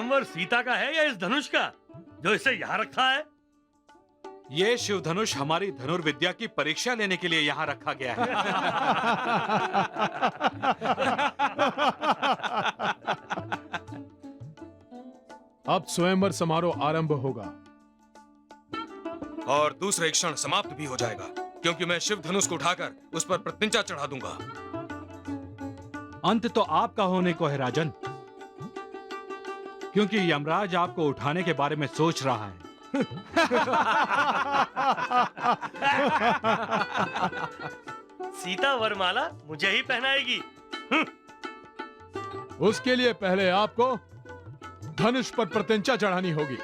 स्वयंवर सीता का है या इस धनुष का जो इसे यहाँ रखा है? ये शिव धनुष हमारी धनुर्विद्या की परीक्षा लेने के लिए यहाँ रखा गया है। अब स्वयंवर समारोह आरंभ होगा और दूसरे क्षण समाप्त भी हो जाएगा, क्योंकि मैं शिव धनुष को उठाकर उस पर प्रतिज्ञा चढ़ा दूंगा। अंत तो आपका होने को है राजन, क्योंकि यमराज आपको उठाने के बारे में सोच रहा है। सीता वरमाला मुझे ही पहनाएगी। उसके लिए पहले आपको धनुष पर प्रतिज्ञा चढ़ानी होगी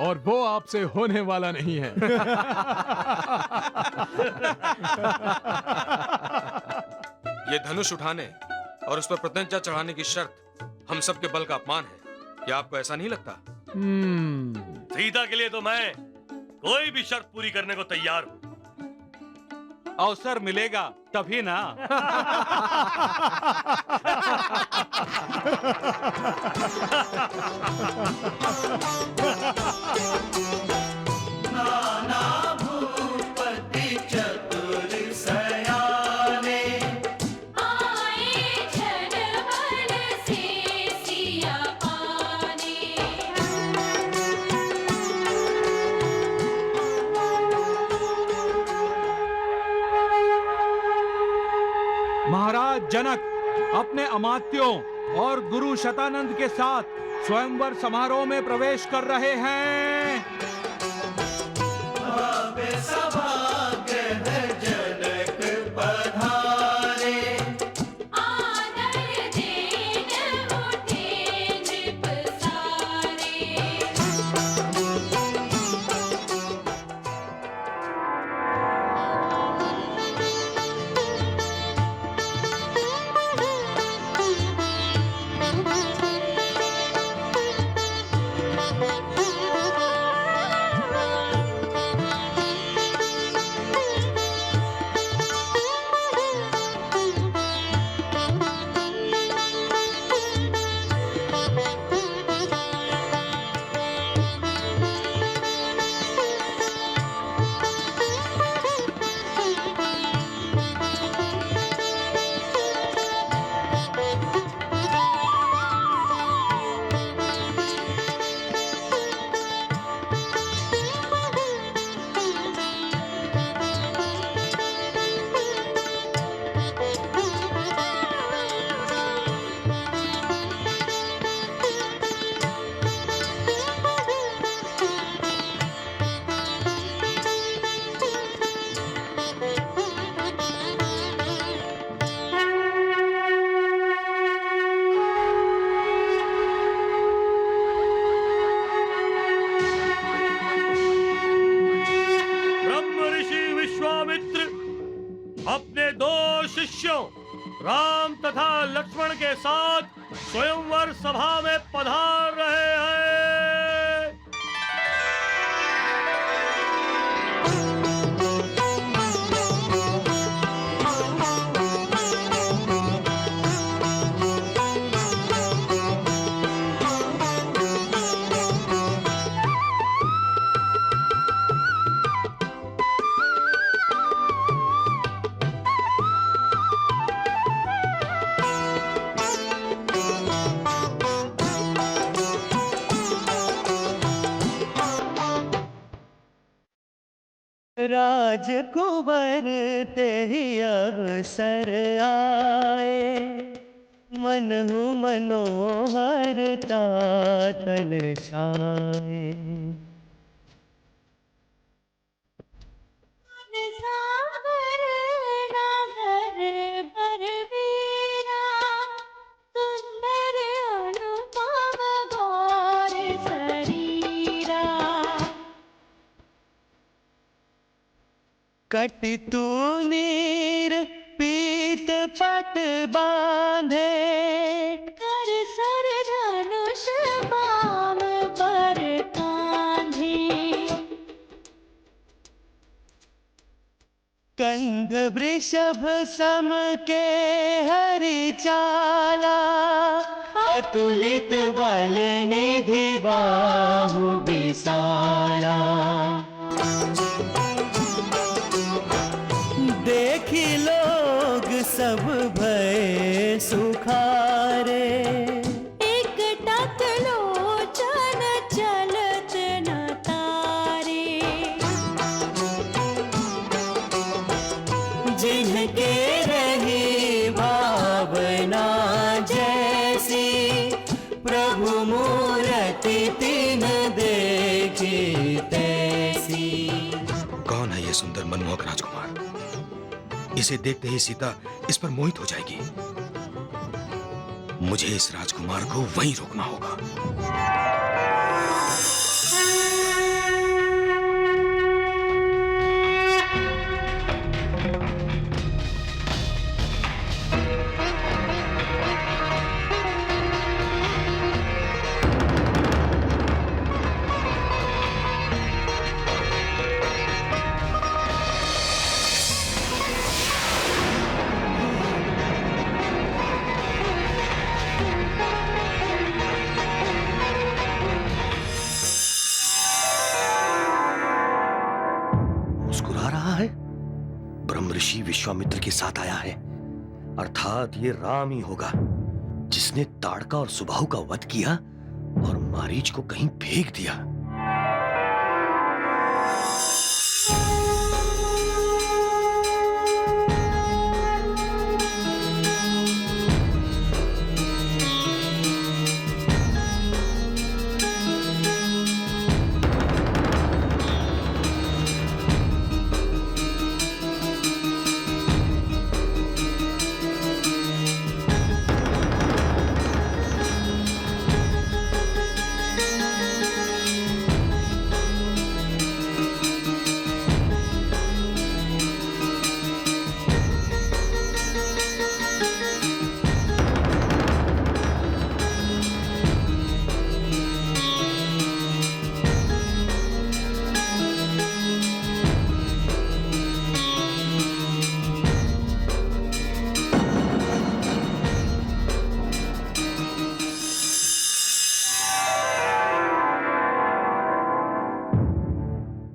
और वो आपसे होने वाला नहीं है। ये धनुष उठाने और उस पर प्रतिज्ञा चढ़ाने की शर्त हम सबके बल का अपमान है। क्या आपको ऐसा नहीं लगता? सीता के लिए तो मैं कोई भी शर्त पूरी करने को तैयार हूँ। अवसर मिलेगा तभी ना। महाराज जनक अपने अमात्यों और गुरु शतानंद के साथ स्वयंवर समारोह में प्रवेश कर रहे हैं। अपने दो शिष्यों राम तथा लक्ष्मण के साथ स्वयंवर सभा में पधार रहे हैं। राजकुंवर तेरी अवसर आए, मनहु मनोहर तातन छाए। सागर नागर बरबीरा, सुंदर अनुपम गौर शरीरा। कटितु नीर पीत पट बांधे, कर सर धनुष बाम पर कांधे। कंग वृषभ सम के हरि चाला, अतुलित बल निधि बाहु विशाला। देखी लोग सब भय सुखारे, एकटक लोचन चलत न तारे। जिनके रही भावना जैसी, प्रभु मूरति तिन देखी तैसी। कौन है ये सुंदर मनमोहक राजकुमार? इसे देखते ही सीता इस पर मोहित हो जाएगी। मुझे इस राजकुमार को वहीं रोकना होगा। ब्रह्म ऋषि विश्वामित्र के साथ आया है, अर्थात ये राम ही होगा जिसने ताड़का और सुबाहु का वध किया और मारीच को कहीं फेंक दिया।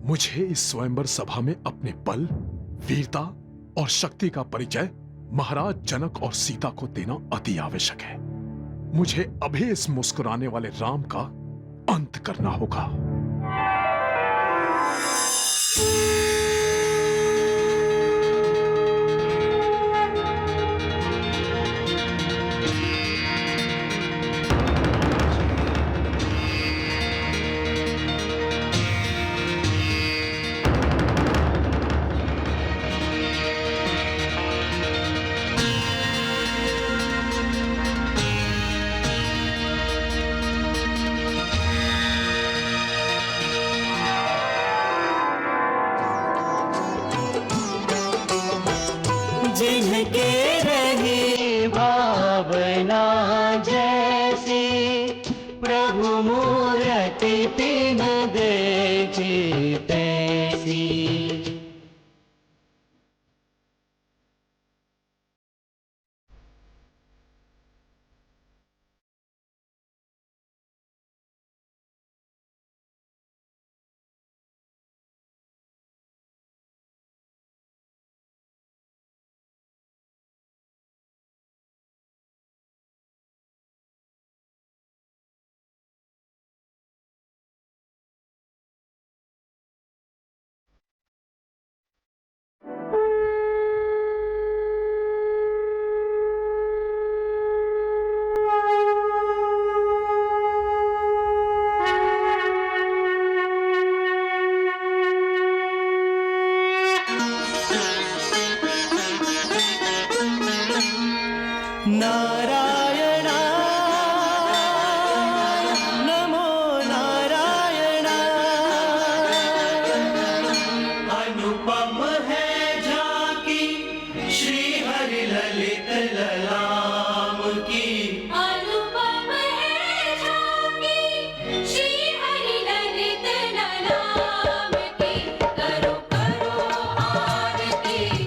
मुझे इस स्वयंवर सभा में अपने बल, वीरता और शक्ति का परिचय महाराज जनक और सीता को देना अति आवश्यक है। मुझे अभी इस मुस्कुराने वाले राम का अंत करना होगा। जिनके रही भावना जैसी, प्रभु मूरति तिन देखी तैसी। नारायण नमो नारायण, अनुपम है झांकी श्री हरि ललित ललाम की। अनुपम है झांकी श्री हरि ललित ललाम की। करो करो आरती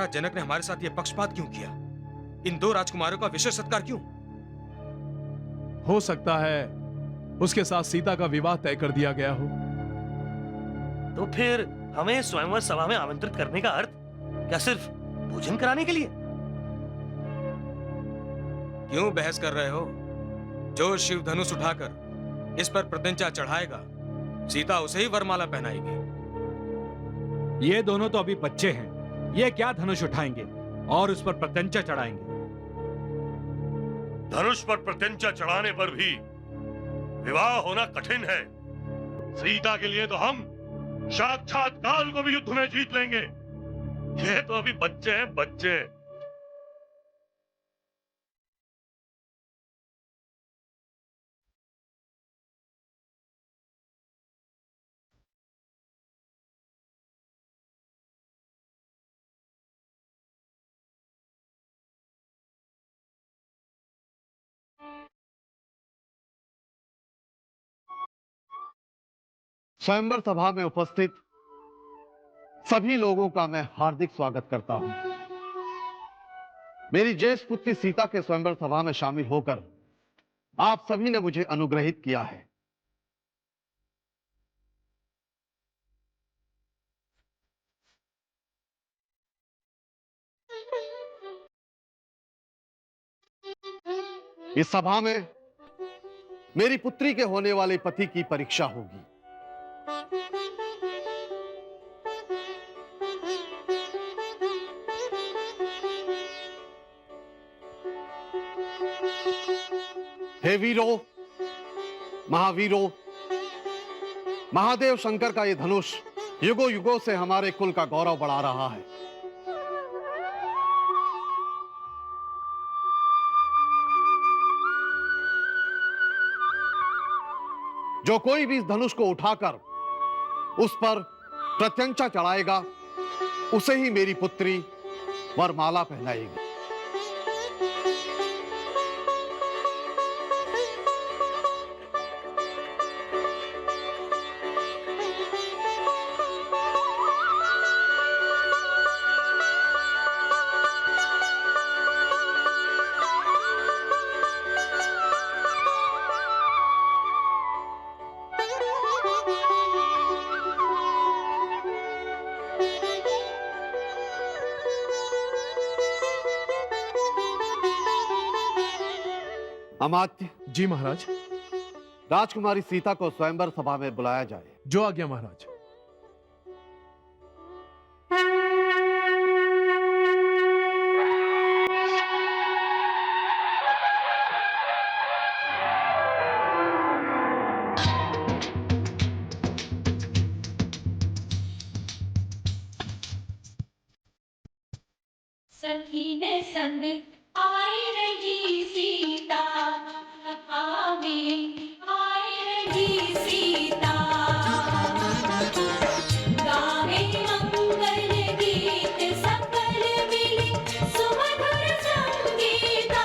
महाराज जनक ने हमारे साथ यह पक्षपात क्यों किया? इन दो राजकुमारों का विशेष सत्कार क्यों? हो सकता है उसके साथ सीता का विवाह तय कर दिया गया हो। तो फिर हमें स्वयंवर सभा में आमंत्रित करने का अर्थ क्या सिर्फ भोजन कराने के लिए? क्यों बहस कर रहे हो? जो शिव धनुष उठाकर इस पर प्रत्यंचा चढ़ाएगा, सीता उसे ही वरमाला पहनाएगी। ये दोनों तो अभी बच्चे हैं, ये क्या धनुष उठाएंगे और उस पर प्रत्यंचा चढ़ाएंगे? धनुष पर प्रत्यंचा चढ़ाने पर भी विवाह होना कठिन है। सीता के लिए तो हम साक्षात काल को भी युद्ध में जीत लेंगे। ये तो अभी बच्चे हैं, बच्चे। स्वयंवर सभा में उपस्थित सभी लोगों का मैं हार्दिक स्वागत करता हूं। मेरी ज्येष्ठ पुत्री सीता के स्वयंवर सभा में शामिल होकर आप सभी ने मुझे अनुग्रहित किया है। इस सभा में मेरी पुत्री के होने वाले पति की परीक्षा होगी। हे वीरों, महावीरों, महादेव शंकर का यह धनुष युगों युगों से हमारे कुल का गौरव बढ़ा रहा है। जो कोई भी इस धनुष को उठाकर उस पर प्रत्यंचा चढ़ाएगा, उसे ही मेरी पुत्री वरमाला पहनाएगी। अमात्य जी महाराज। राजकुमारी सीता को स्वयंवर सभा में बुलाया जाए। जो आज्ञा महाराज। सखी ने संग आई रही सीता, आवे आई रही सीता, गावे मंगल गीत सकल मिली सुमधुर संगीता।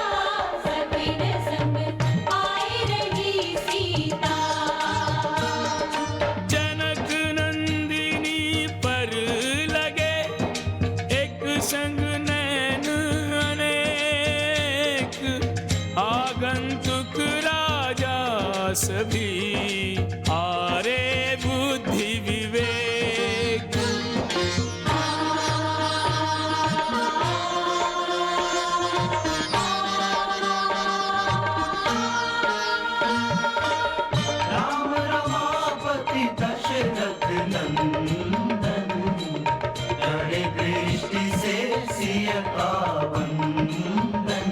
सखी ने संग आई रही सीता। जनक नंदिनी पर लगे एक संग नैन अनेक, आगंतुक राजा सभी आरे बुद्धि विवेक। राम रमापति दशरथ नंदन, करे दृष्टि से सिय का वंदन।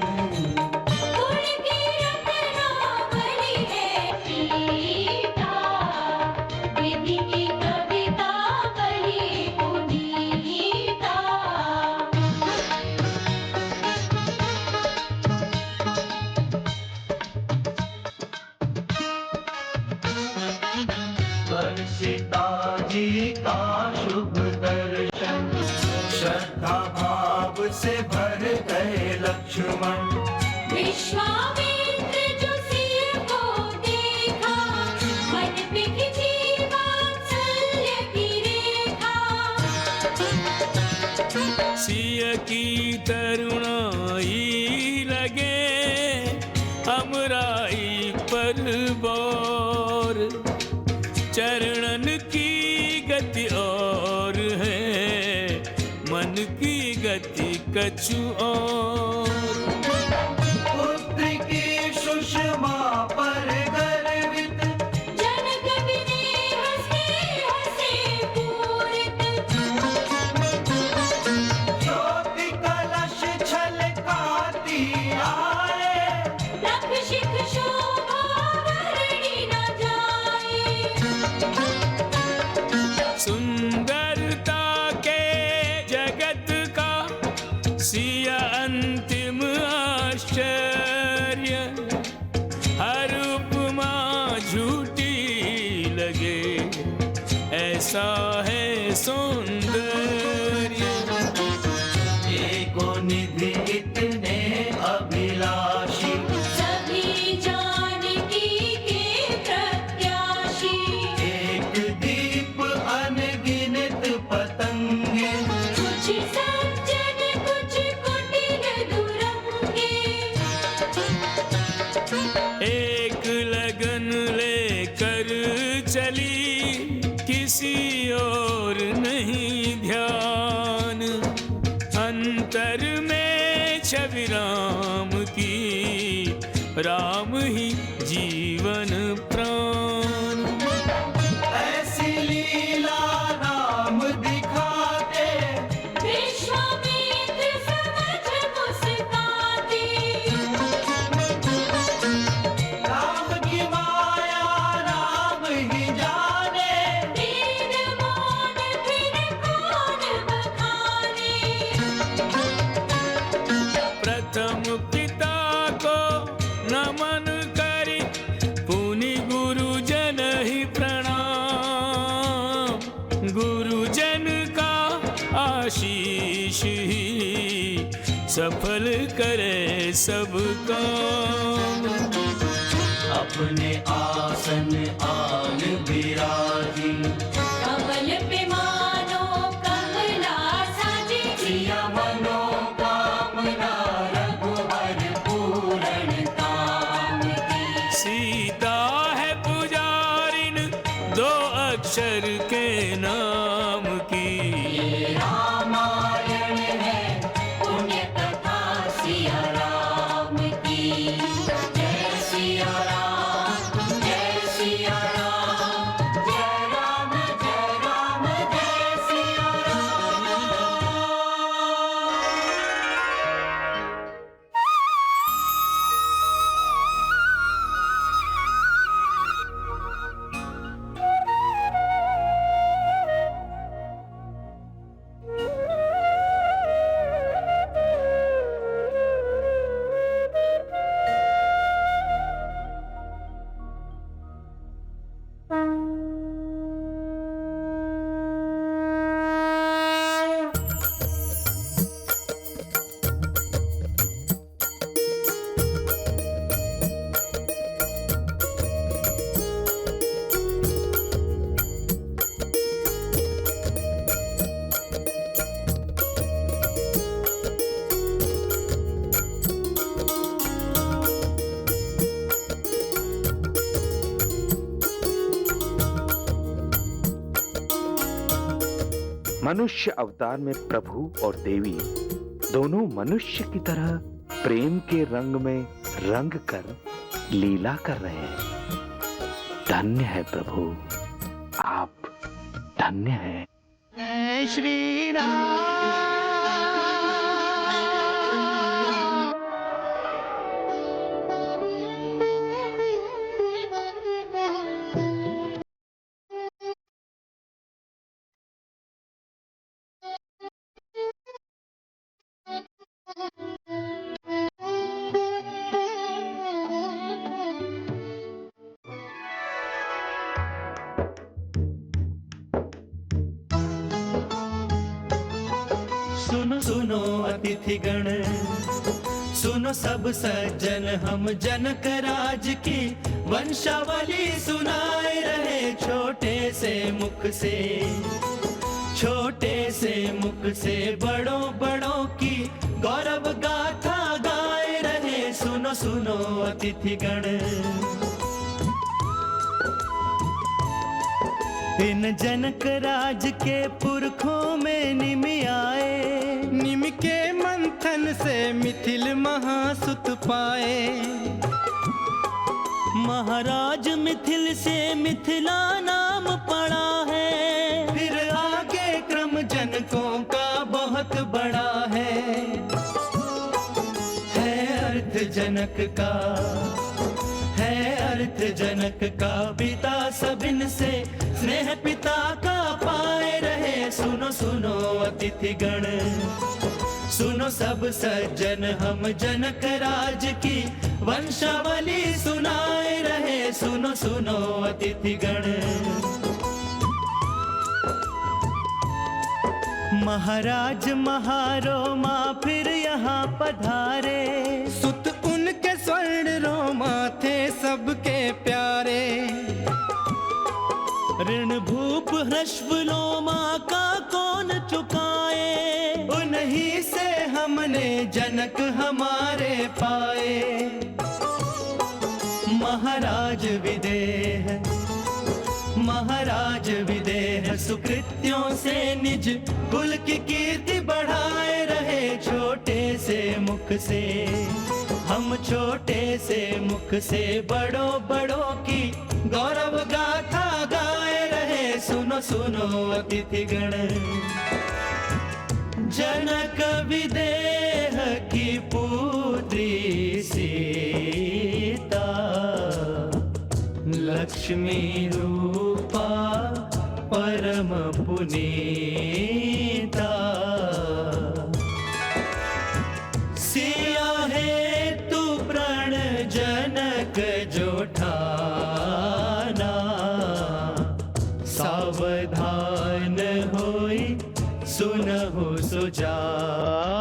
गुण की रत्नावली है सीता, विधि की कविता कही पुनीता। पर सीता जी का शुभ दर्शन, श्रद्धा भाव से भर गए लक्ष्मण। विश्वामित्र जो सिय को देखा, मन पे खिंची वात्सल्य की रेखा। सिय तरुणाई लगे अमराई पर बौर। चरणन की गति और है, मन की गति कछु और। पुत्र की सुषमा पर गर्वित, जनक बिने हंसे हंसे पूरित। ज्योति कलश छलकाती आए, लख शिख शोभा वर्णि न जाए। सुंदरता के जगत का सिया अंतिम आश्चर्य। हर उपमा झूठी लगे, ऐसा है सौंदर्य। एको निधि इतने अभिलाषी, सभी जानकी के प्रत्याशी। एक दीप अनगिनत पतंगे, कुछ सज्जन कुछ कुटिल दुरंगे। एक लगन लेकर चली, किसी और नहीं ध्यान। अंतर में छवि राम की, राम ही जीवन प्राण। ऐसी लीला राम दिखाते, विश्वामित्र समझ मुस्काते। राम की माया राम ही जाने, दीन मौन फिर कौन बखाने। प्रथम पिता को नमन करी, पुनि गुरुजन ही प्रणाम। गुरुजन का आशीष ही सफल करे सब काम। अपने आसन आन विराजी, कमल पे मानो कमला साजी। प्रिया मनोकामना रघुवर पूरण काम की। सीता है पुजारिन दो अक्षर के नाम की। रामायण है पुण्य कथा सिया राम की। जय सिया राम, जय सिया राम, जय राम जय राम जय सिया राम। मनुष्य अवतार में प्रभु और देवी दोनों मनुष्य की तरह प्रेम के रंग में रंग कर लीला कर रहे हैं। धन्य है प्रभु, आप धन्य हैं। जय श्री राम। सुनो सुनो अतिथिगण, सुनो सब सज्जन, हम जनक राज की वंशावली सुनाए रहे छोटे से मुख से। छोटे से मुख से बड़ों बड़ों की गौरव गाथा गाए रहे। सुनो सुनो अतिथिगण, इन जनक राज के पुरखों में निम आए। निम के मंथन से मिथिल महासुत पाए। महाराज मिथिल से मिथिला नाम पड़ा है। फिर आगे क्रम जनकों का बहुत बड़ा है अर्थ जनक का, है अर्थ जनक का। पिता सबिन से स्नेह पिता का पाए रहे। सुनो सुनो अतिथिगण, सुनो सब सज्जन, हम जनक राज की वंशावली सुनाए रहे। सुनो सुनो अतिथिगण, महाराज महारोमा फिर यहाँ पधारे। सुत उनके स्वर्ण रोमा थे सबके प्यारे। ऋण भूप हृष्वलोमा का कौन चुकाए। उन्हीं से हमने जनक हमारे पाए। महाराज विदेह, महाराज विदेह, सुकृत्यों से निज कुल की कीर्ति बढ़ाए रहे। छोटे से मुख से, हम छोटे से मुख से बड़ों बड़ों की गौरव गाथा गाए रहे। सुनो सुनो अतिथिगण, जनक विदेह की पुत्री सीता, लक्ष्मी रूपा परम पुनीता। सिया है तू प्रण जनक जो ठाना। सावधान होई सुनहु सुजाना।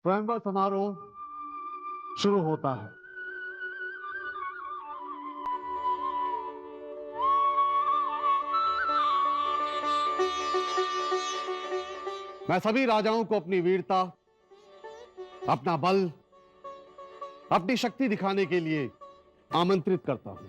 स्वयंवर समारोह शुरू होता है। मैं सभी राजाओं को अपनी वीरता, अपना बल, अपनी शक्ति दिखाने के लिए आमंत्रित करता हूं।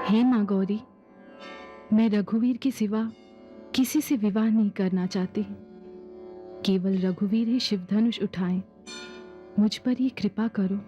हे माँ गौरी, मैं रघुवीर के सिवा किसी से विवाह नहीं करना चाहती। केवल रघुवीर ही शिवधनुष उठाएं। मुझ पर ये कृपा करो।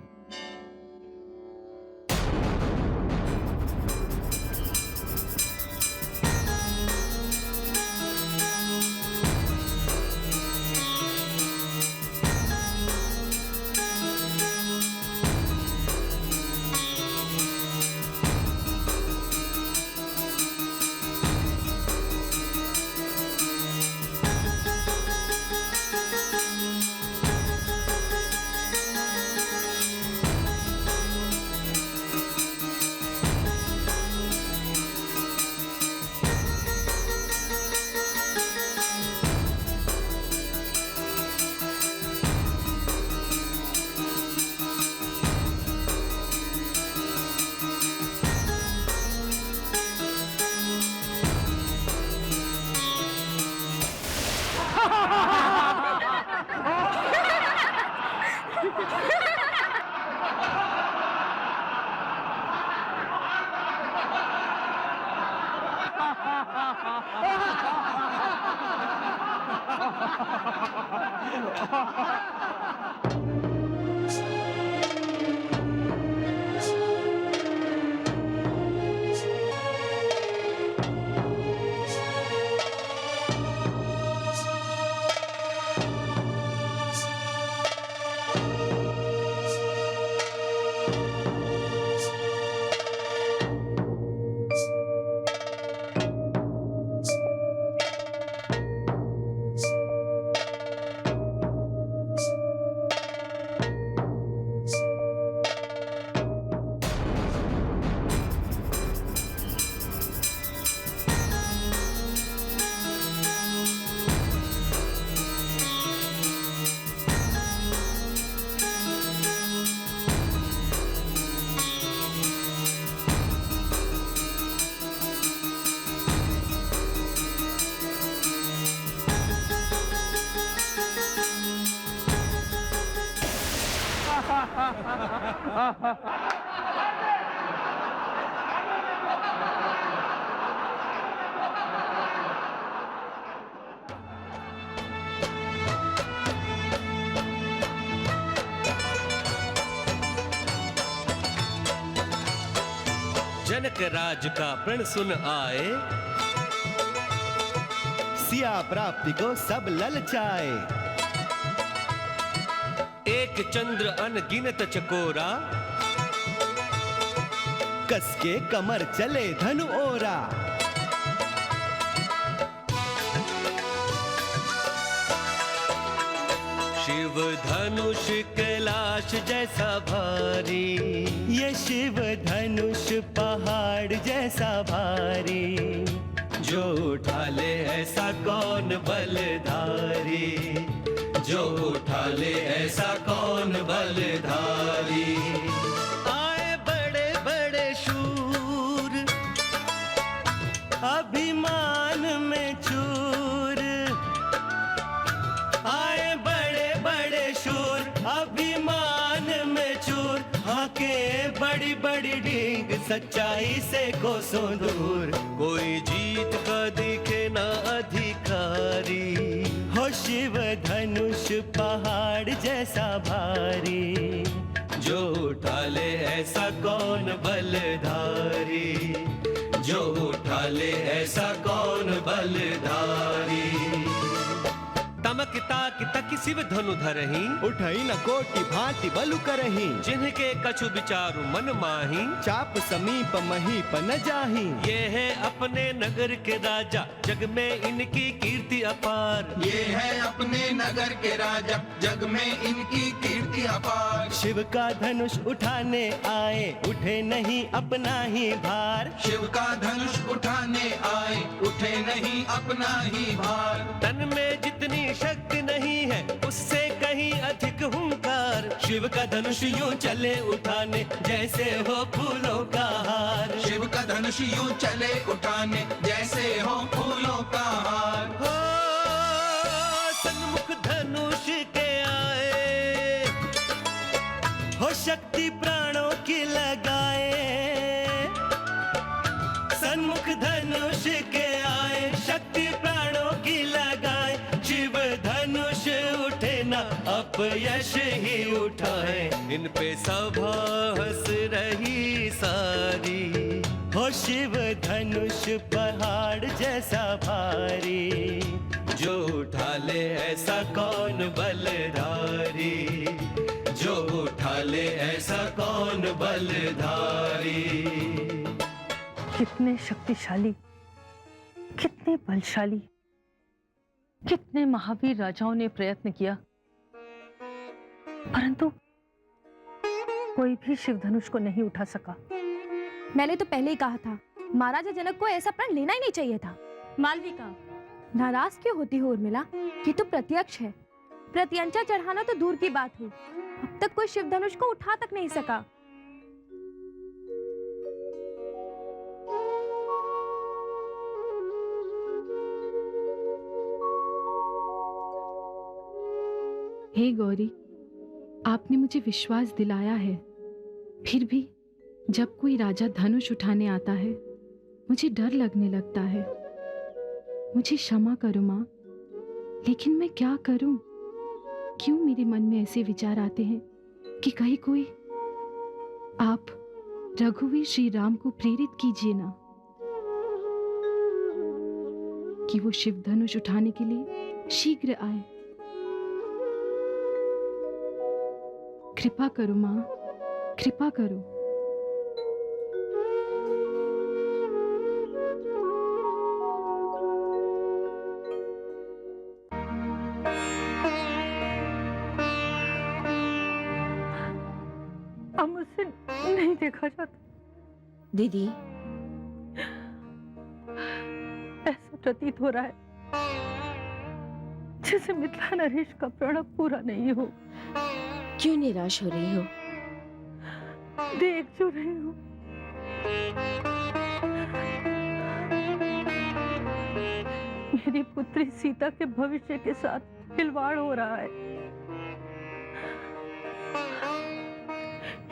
जनक राज का प्रण सुन आए, सिया प्राप्ति को सब ललचाए। एक चंद्र अनगिनत चकोरा, कसके कमर चले धनु ओरा। शिव धनुष कैलाश जैसा भारी, ये शिव धनुष पहाड़ जैसा भारी। जो उठा ले ऐसा कौन बलधारी, जो उठा ले ऐसा कौन बलधारी। आए बड़े बड़े शूर, अभिमान में चूर। आए बड़े बड़े शूर, अभिमान में चूर। हाके बड़ी बड़ी डींग, सच्चाई से कोसों दूर। कोई जीत का दिखे ना अधिकारी, हो शिव धनुष पहाड़ जैसा भारी। जो उठा ले ऐसा कौन बलधारी, जो उठा ले ऐसा कौन बलधारी। तमक ताक तक शिव धनु धरही, उठई न कोटि भांति बलु करही। जिनके कछु विचारु मन माही, चाप समीप महीप न जाही। ये है अपने नगर के राजा, जग में इनकी कीर्ति अपार। ये है अपने नगर के राजा, जग में इनकी कीर्ति अपार। शिव का धनुष उठाने आए, उठे नहीं अपना ही भार। शिव का धनुष उठाने आए, उठे नहीं अपना ही भार। तन में जितनी शक्ति नहीं है, उससे कहीं अधिक हुंकार। शिव का धनुष यूं चले उठाने, जैसे हो फूलों का हार। शिव का धनुष यूं चले उठाने, जैसे हो फूलों का हार। हो सन्मुख धनुष के आए, हो शक्ति प्राणों की लगाए। सन्मुख धनुष के आए, शक्ति प्राणों की लगाए। शिव धनुष उठे ना अपयश ही उठाए। इन पे सभा हंस रही सारी, हो शिव धनुष पहाड़ जैसा भारी। जो उठा ले ऐसा कौन बलधारी, जो उठा ले ऐसा कौन बलधारी। कितने शक्तिशाली, कितने बलशाली, कितने महावीर राजाओं ने प्रयत्न किया, परंतु कोई भी शिव धनुष को नहीं उठा सका। मैंने तो पहले ही कहा था, महाराजा जनक को ऐसा प्रण लेना ही नहीं चाहिए था। मालविका, नाराज क्यों होती हो उर्मिला? ये तो प्रत्यक्ष है। प्रत्यंचा चढ़ाना तो दूर की बात हुई, अब तक कोई शिव धनुष को उठा तक नहीं सका। हे गौरी, आपने मुझे विश्वास दिलाया है, फिर भी जब कोई राजा धनुष उठाने आता है, मुझे डर लगने लगता है। मुझे क्षमा करो माँ, लेकिन मैं क्या करूं? क्यों मेरे मन में ऐसे विचार आते हैं कि कहीं कोई आप रघुवीर श्री राम को प्रेरित कीजिए ना कि वो शिव धनुष उठाने के लिए शीघ्र आए। कृपा करो मां, कृपा करो। अब मुझसे नहीं देखा जाता। दीदी, ऐसा प्रतीत हो रहा है जैसे मिथिला नरेश का प्रण पूरा नहीं हो। क्यों निराश हो रही हो? देख जो रही हूँ, मेरी पुत्री सीता के भविष्य के साथ खिलवाड़ हो रहा है।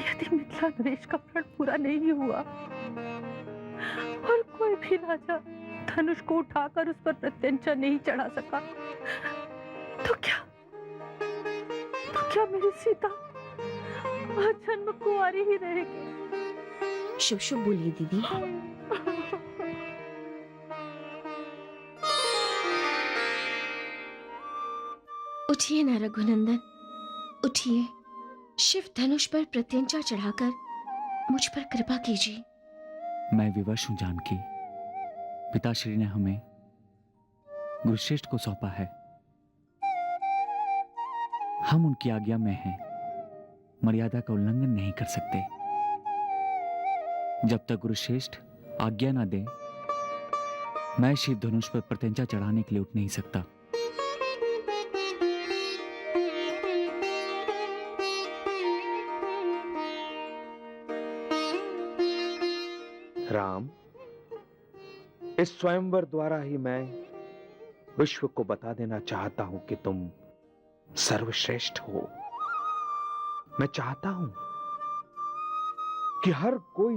यदि मिथिला नरेश का प्रण पूरा नहीं हुआ और कोई भी राजा धनुष को उठाकर उस पर प्रत्यंचा नहीं चढ़ा सका, तो क्या मेरी सीता जन्म कुंवारी ही रहेगी? शुभ शुभ बोलिए दीदी। उठिए ना रघुनंदन, उठिए। शिव धनुष पर प्रत्यंचा चढ़ाकर मुझ पर कृपा कीजिए। मैं विवश हूं जानकी। पिताश्री ने हमें गुरुश्रेष्ठ को सौंपा है। हम उनकी आज्ञा में हैं, मर्यादा का उल्लंघन नहीं कर सकते। जब तक गुरुश्रेष्ठ आज्ञा ना दे, मैं शिव धनुष पर प्रत्यंचा चढ़ाने के लिए उठ नहीं सकता। राम, इस स्वयंवर द्वारा ही मैं विश्व को बता देना चाहता हूं कि तुम सर्वश्रेष्ठ हो। मैं चाहता हूं कि हर कोई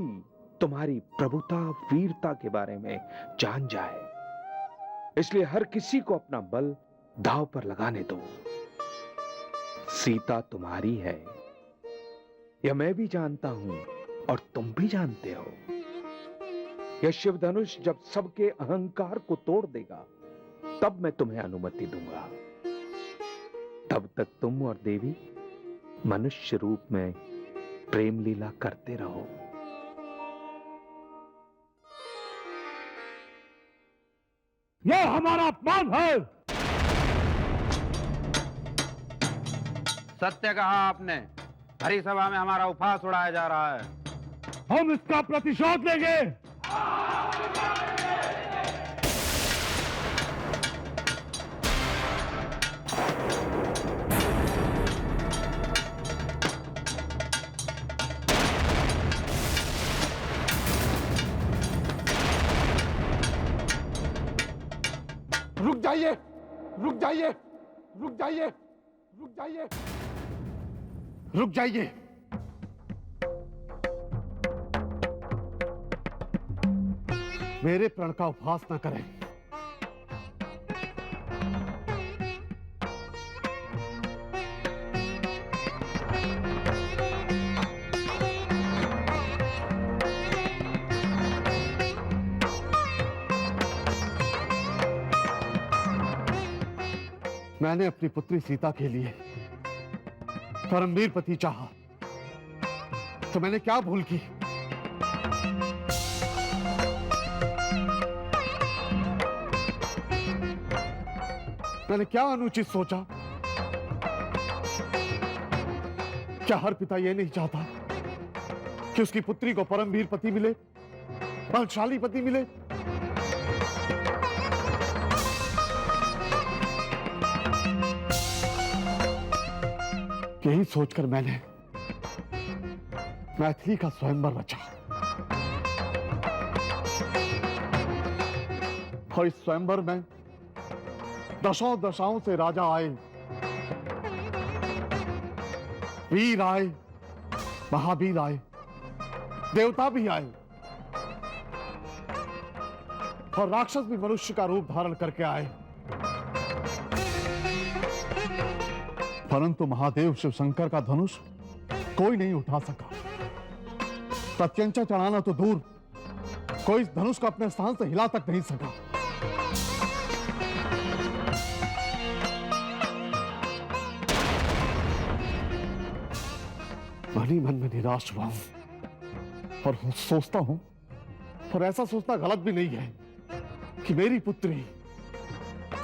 तुम्हारी प्रभुता, वीरता के बारे में जान जाए। इसलिए हर किसी को अपना बल दांव पर लगाने दो। सीता तुम्हारी है, यह मैं भी जानता हूं और तुम भी जानते हो। यह शिव धनुष जब सबके अहंकार को तोड़ देगा, तब मैं तुम्हें अनुमति दूंगा। तब तक तुम और देवी मनुष्य रूप में प्रेम लीला करते रहो। यह हमारा अपमान है। सत्य कहा आपने। भरी सभा में हमारा उपहास उड़ाया जा रहा है। हम इसका प्रतिशोध लेंगे। रुक जाइए, रुक जाइए, रुक जाइए, रुक जाइए, रुक जाइए। मेरे प्रण का उपहास न करें। मैंने अपनी पुत्री सीता के लिए परमवीर पति चाहा, तो मैंने क्या भूल की? मैंने क्या अनुचित सोचा? क्या हर पिता यह नहीं चाहता कि उसकी पुत्री को परमवीर पति मिले, बलशाली पति मिले? यही सोचकर मैंने मैथिली का स्वयंवर रचा। और इस स्वयंवर में दशों दशाओं से राजा आए, वीर आए, महावीर आए, देवता भी आए, और राक्षस भी मनुष्य का रूप धारण करके आए। परंतु महादेव शिव शंकर का धनुष कोई नहीं उठा सका। प्रत्यंचा चढ़ाना तो दूर, कोई इस धनुष को अपने स्थान से हिला तक नहीं सका। मन ही मन में निराश हुआ हूं और सोचता हूं, और ऐसा सोचना गलत भी नहीं है, कि मेरी पुत्री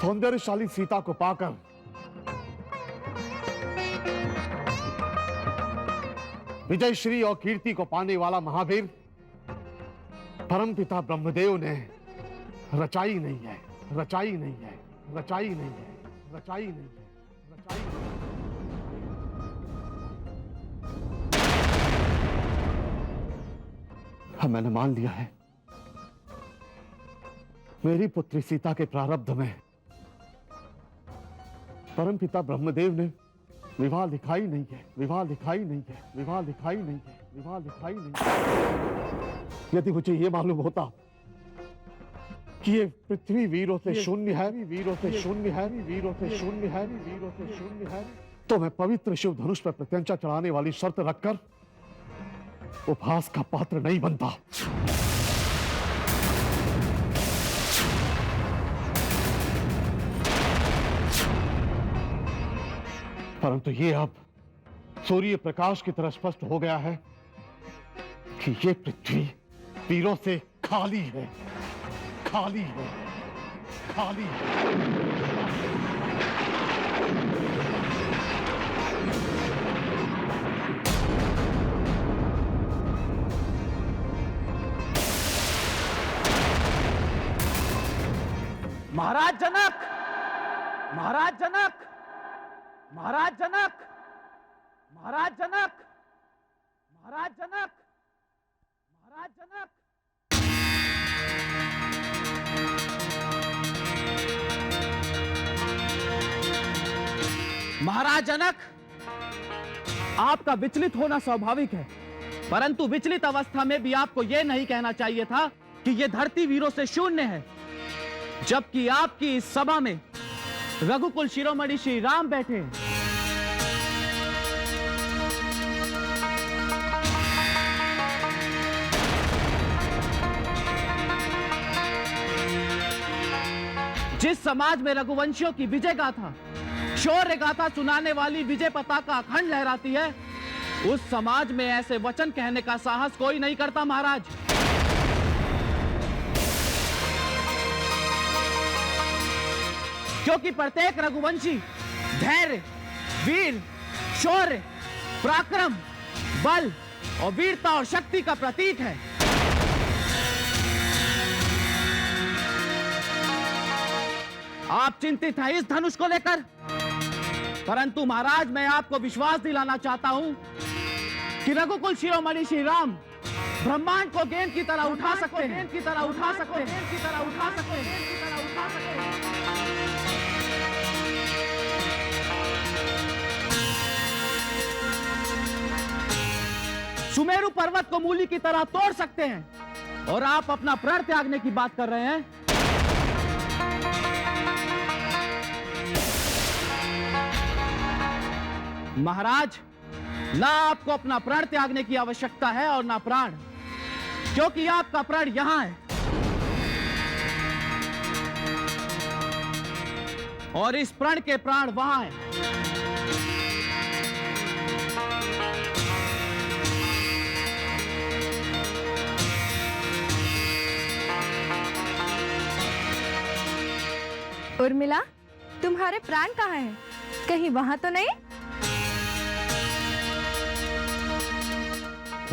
सौंदर्यशाली सीता को पाकर विजय श्री और कीर्ति को पाने वाला महावीर परमपिता ब्रह्मदेव ने रचाई नहीं है, रचाई नहीं है, रचाई नहीं है, रचाई नहीं है, रचाई नहीं है। हाँ, मैंने मान लिया है, मेरी पुत्री सीता के प्रारब्ध में परमपिता ब्रह्मदेव ने विवाह लिखाई नहीं है, विवाह लिखाई नहीं है, विवाह लिखाई नहीं है, विवाह लिखाई नहीं है। यदि मुझे यह मालूम होता कि ये पृथ्वी वीरों से शून्य है, वीरों से शून्य है, वीरों से शून्य है, वीरों से शून्य है, तो मैं पवित्र शिव धनुष पर प्रत्यंचा चढ़ाने वाली शर्त रखकर उपहास का पात्र नहीं बनता। परंतु ये अब सूर्य प्रकाश की तरह स्पष्ट हो गया है कि ये पृथ्वी वीरों से खाली है, खाली है, खाली है। महाराज जनक, महाराज जनक, महाराज जनक, महाराज जनक, महाराज जनक, महाराज जनक। महाराज जनक, आपका विचलित होना स्वाभाविक है, परंतु विचलित अवस्था में भी आपको यह नहीं कहना चाहिए था कि यह धरती वीरों से शून्य है, जबकि आपकी इस सभा में रघुकुल शिरोमणि श्री राम बैठे हैं। जिस समाज में रघुवंशियों की विजय गाथा, शौर्य गाथा सुनाने वाली विजय पताका अखंड लहराती है, उस समाज में ऐसे वचन कहने का साहस कोई नहीं करता महाराज। क्योंकि प्रत्येक रघुवंशी धैर्य, वीर, शौर्य, पराक्रम, बल और वीरता और शक्ति का प्रतीक है। आप चिंतित हैं इस धनुष को लेकर, परंतु महाराज मैं आपको विश्वास दिलाना चाहता हूं कि रघुकुल शिरोमणि श्री राम ब्रह्मांड को गेंद की तरह उठा सकते हैं, की तरह उठा सकते हैं, की तरह उठा सकते हैं, की तरह उठा सकते हैं। सुमेरु पर्वत को मूली की तरह तोड़ सकते हैं, और आप अपना प्राण त्यागने की बात कर रहे हैं। महाराज, ना आपको अपना प्राण त्यागने की आवश्यकता है और ना प्राण, क्योंकि आपका प्राण यहां है और इस प्राण के प्राण वहां हैं। उर्मिला, तुम्हारे प्राण कहाँ हैं? कहीं वहां तो नहीं?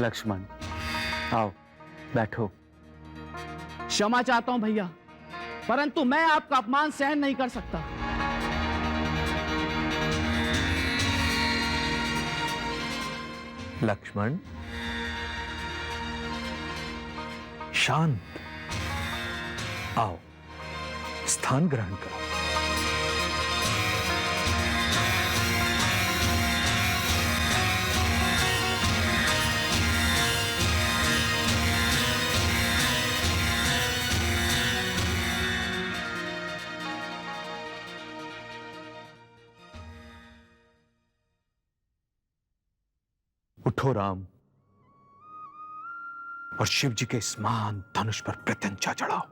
लक्ष्मण, आओ बैठो। क्षमा चाहता हूं भैया, परंतु मैं आपका अपमान सहन नहीं कर सकता। लक्ष्मण, शांत, आओ स्थान ग्रहण करो। उठो राम और शिव जी के स्मान धनुष पर प्रत्यंचा चढ़ाओ।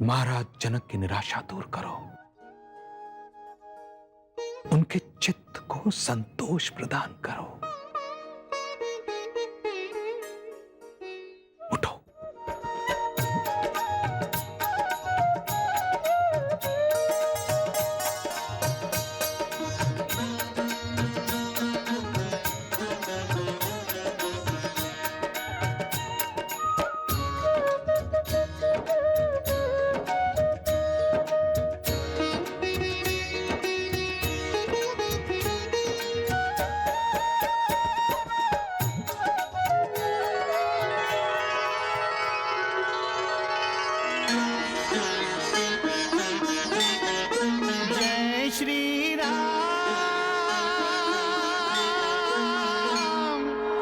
महाराज जनक की निराशा दूर करो, उनके चित्त को संतोष प्रदान करो।